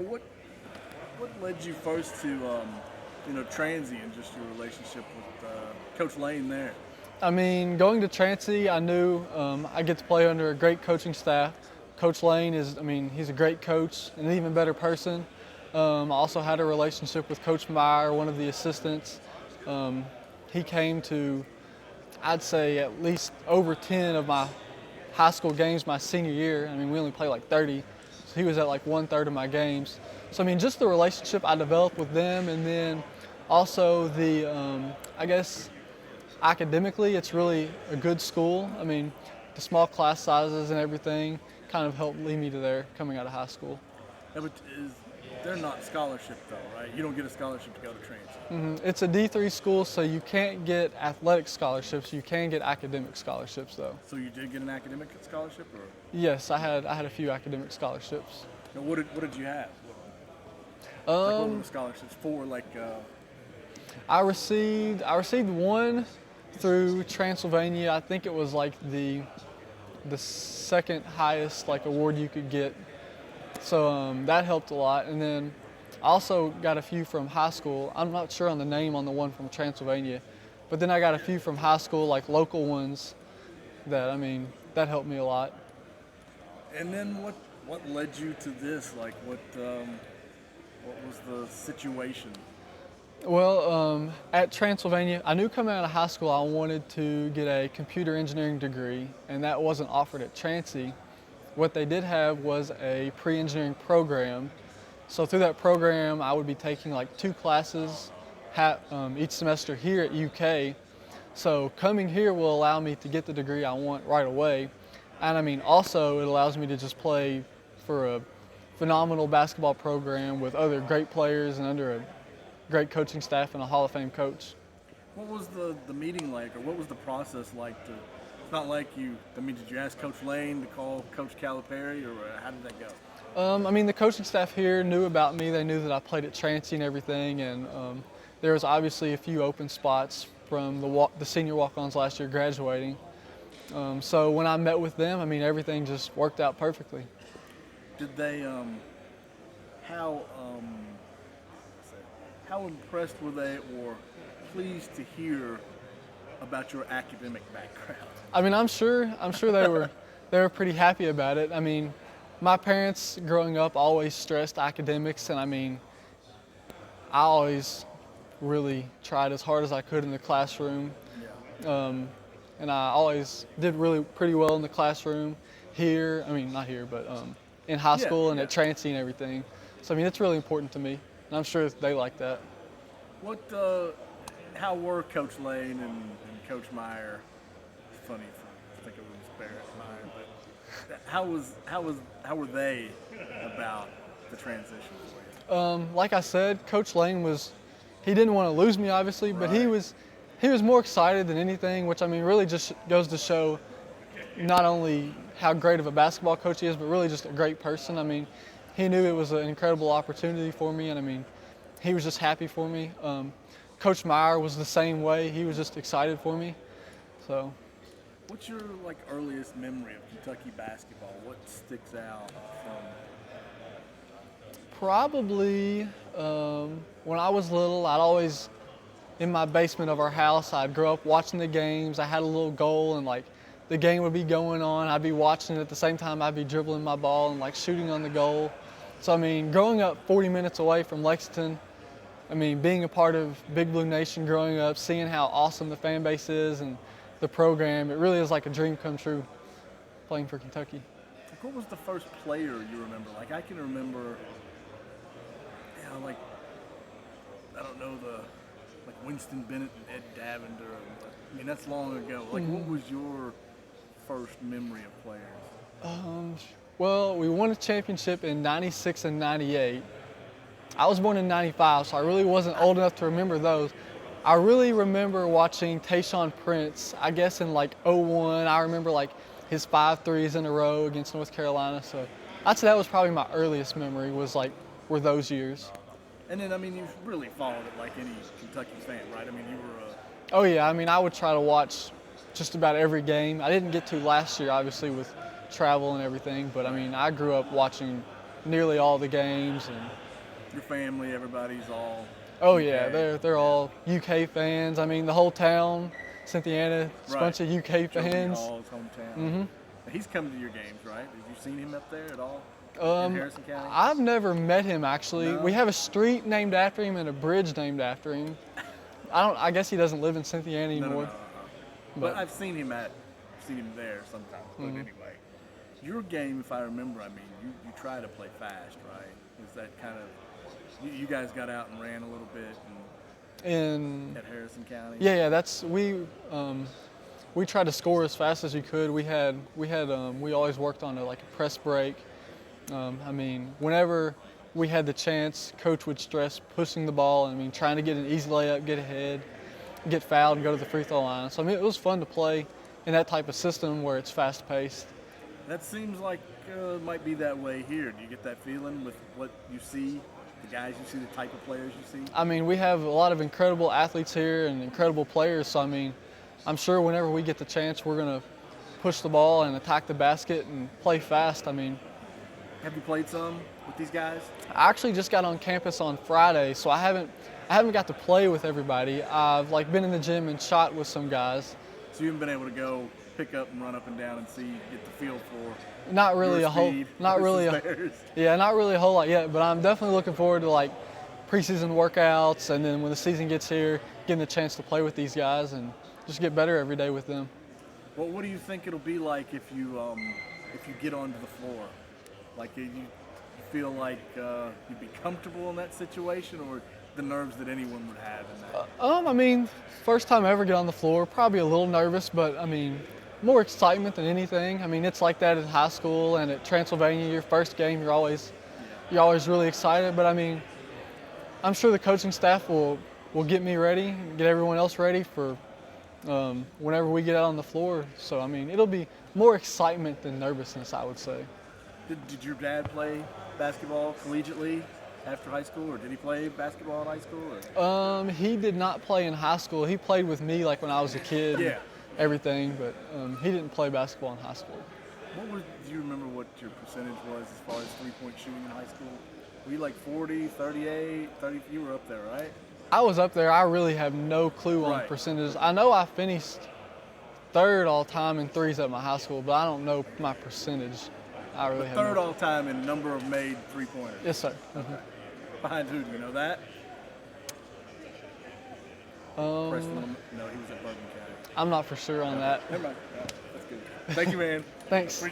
what led you first to Transy and just your relationship with Coach Lane there? I mean, going to Transy, I knew I get to play under a great coaching staff. Coach Lane he's a great coach and an even better person. I also had a relationship with Coach Meyer, one of the assistants. He came to, I'd say, at least over 10 of my high school games my senior year. I mean, we only played like 30, so he was at like 1/3 of my games. So, I mean, just the relationship I developed with them, and then also I guess, academically, it's really a good school. I mean, the small class sizes and everything kind of helped lead me to there coming out of high school. Yeah, but they're not scholarship though, right? You don't get a scholarship to go to Transy. It's a D3 school, so you can't get athletic scholarships. You can get academic scholarships, though. So you did get an academic scholarship, or? Yes, I had a few academic scholarships. Now, what did you have? What were the scholarships for? I received one through Transylvania. I think it was like the second highest award you could get. So that helped a lot. And then I also got a few from high school. I'm not sure on the name on the one from Transylvania, but then I got a few from high school, like local ones, that helped me a lot. And then what led you to this? What was the situation? Well, at Transylvania, I knew coming out of high school I wanted to get a computer engineering degree, and that wasn't offered at Transy. What they did have was a pre-engineering program. So through that program, I would be taking like 2 classes each semester here at UK. So coming here will allow me to get the degree I want right away. And also it allows me to just play for a phenomenal basketball program with other great players and under a great coaching staff and a Hall of Fame coach. What was the meeting like, or what was the process like to? It's not like did you ask Coach Lane to call Coach Calipari, or how did that go? The coaching staff here knew about me. They knew that I played at Transy and everything, and there was obviously a few open spots from the senior walk-ons last year graduating. So when I met with them, everything just worked out perfectly. Did they? How impressed were they, or pleased to hear about your academic background? I'm sure they were pretty happy about it. My parents growing up always stressed academics, and I always really tried as hard as I could in the classroom. Yeah. And I always did really pretty well in the classroom here. Not here, but in high school and at Transy and everything. So it's really important to me, and I'm sure they like that. How were Coach Lane and Coach Meyer? It's funny, I think it was Barrett Meyer, but how were they about the transition for you? Like I said, Coach Lane he didn't want to lose me, obviously, but Right. he was more excited than anything, which really just goes to show not only how great of a basketball coach he is, but really just a great person. He knew it was an incredible opportunity for me, and he was just happy for me. Coach Meyer was the same way. He was just excited for me. So. What's your earliest memory of Kentucky basketball? What sticks out from? Probably when I was little, I'd always, in my basement of our house, I'd grow up watching the games. I had a little goal, and the game would be going on. I'd be watching it at the same time. I'd be dribbling my ball and shooting on the goal. So growing up 40 minutes away from Lexington, being a part of Big Blue Nation growing up, seeing how awesome the fan base is and the program, it really is like a dream come true playing for Kentucky. What was the first player you remember? I can remember, I don't know, Winston Bennett and Ed Davender. That's long ago. What was your first memory of players? Well, we won a championship in '96 and '98. I was born in '95, so I really wasn't old enough to remember those. I really remember watching Tayshaun Prince, I guess in '01. I remember his 5 threes in a row against North Carolina. So I'd say that was probably my earliest memory were those years. And then, you've really followed it like any Kentucky fan, right? You were Oh yeah, I would try to watch just about every game. I didn't get to last year, obviously, with travel and everything, but I grew up watching nearly all the games. And Your family, everybody's all. oh UK. yeah, they're all UK fans. I mean, the whole town, Cynthiana, it's a bunch of UK Joey fans. Hall's hometown. He's come to your games, right? Have you seen him up there at all? In Harrison County? I've never met him actually. No? We have a street named after him and a bridge named after him. I guess he doesn't live in Cynthiana No, anymore. no. But I've seen him there sometimes. But anyway, your game, if I remember, I mean, you try to play fast, right? Is that kind of you guys got out and ran a little bit at Harrison County? Yeah, that's we tried to score as fast as we could. We always worked on a press break. I mean, whenever we had the chance, coach would stress pushing the ball. I mean, trying to get an easy layup, get ahead, get fouled, and go to the free throw line. So I mean, it was fun to play in that type of system where it's fast paced. That seems like it might be that way here. Do you get that feeling with what you see, the guys you see, the type of players you see? I mean, we have a lot of incredible athletes here and incredible players. So I mean, I'm sure whenever we get the chance, we're gonna push the ball and attack the basket and play fast. I mean, have you played some with these guys? I actually just got on campus on Friday, so I haven't got to play with everybody. I've been in the gym and shot with some guys. So you haven't been able to go pick up and run up and down and get the feel for. Not really your a whole, speed not really, versus theirs. yeah, not really a whole lot yet. But I'm definitely looking forward to preseason workouts, and then when the season gets here, getting the chance to play with these guys and just get better every day with them. Well, what do you think it'll be like if you get onto the floor? Like you feel like you'd be comfortable in that situation, or the nerves that anyone would have in that? I mean, first time I ever get on the floor, probably a little nervous, but I mean, more excitement than anything. I mean, it's like that in high school and at Transylvania. Your first game, you're always really excited. But I mean, I'm sure the coaching staff will get me ready, get everyone else ready for whenever we get out on the floor. So I mean, it'll be more excitement than nervousness, I would say. Did your dad play basketball collegiately after high school, or did he play basketball in high school? Or? He did not play in high school. He played with me when I was a kid. Yeah. Everything, but he didn't play basketball in high school. Do you remember what your percentage was as far as three-point shooting in high school? Were you like 40, 38, 30? You were up there, right? I was up there. I really have no clue on percentages. I know I finished third all time in threes at my high school, but I don't know my percentage. I really have third all time in number of made three-pointers. Yes, sir. Okay. Behind who? Do you know that? Preston, no, he was at Bergen County. I'm not for sure on that. Never mind. No, that's good. Thank you, man. Thanks.